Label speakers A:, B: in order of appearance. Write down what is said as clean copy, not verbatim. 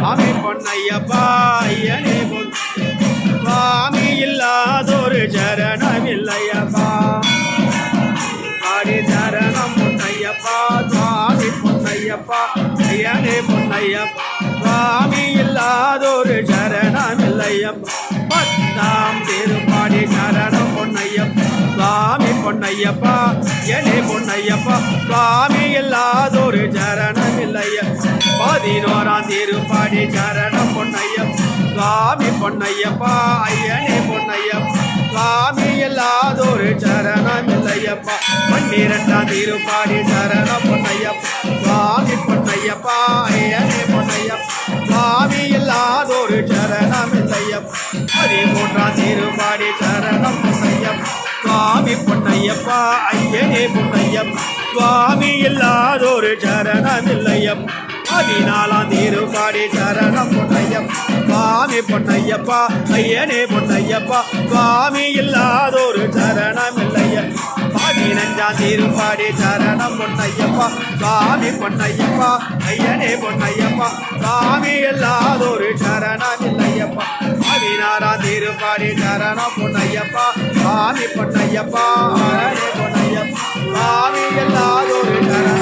A: சுவாமி பொன்னையப்பா ஐயனே சுவாமி இல்லாதொரு சரணம் இல்லையப்பா பாடி சரணம் பொன்னையப்பா சுவாமி பொன்னையப்பா ஐயனே பொன்னையப்பா சுவாமி இல்லாதொரு சரணம் இல்லையப்பா பத்தாம் திருப்பாடி சரணம் பொன்னையப்பா சுவாமி பொன்னையப்பா ஐயனே பொன்னையப்பா சுவாமி இல்லாதொரு சரணம் இல்லையப்பா 11ஆம் திருப்பாடி சரணம் பொன்னையப்பா சுவாமி பொன்னையப்பா ஐயனே பொன்னையப்பா சுவாமி இல்லாதொரு சரணம் இல்லையப்பா 12ஆம் திருப்பாடி சரணம் பொன்னையப்பா சுவாமி பொன்னையப்பா ஐயனே பொன்னையப்பா சுவாமி இல்லாதொரு சரணம் இல்லையப்பா 13ஆம் திருப்பாடி சரணம் பொன்னையப்பா சுவாமி பொன்னையப்பா ஐயனே பொன்னையப்பா சுவாமி இல்லாதொரு சரணம் இல்லையப்பா 14ஆம் திருப்பாடி சரணம் பொன்னையப்பா சுவாமி பொன்னையப்பா ஐயனே பொன்னையப்பா சுவாமி இல்லாதொரு சரணம் இல்லையப்பா 15ஆம் திருப்பாடி சரணம் பொன்னையப்பா சுவாமி பொன்னையப்பா ஐயனே பொன்னையப்பா சுவாமி இல்லாதொரு சரணம் இல்லையப்பா 16ஆம் திருப்பாடி சரணம் பொன்னையப்பா சுவாமி பொன்னையப்பா ஐயனே பொன்னையப்பா சுவாமி இல்லாதொரு சரணம்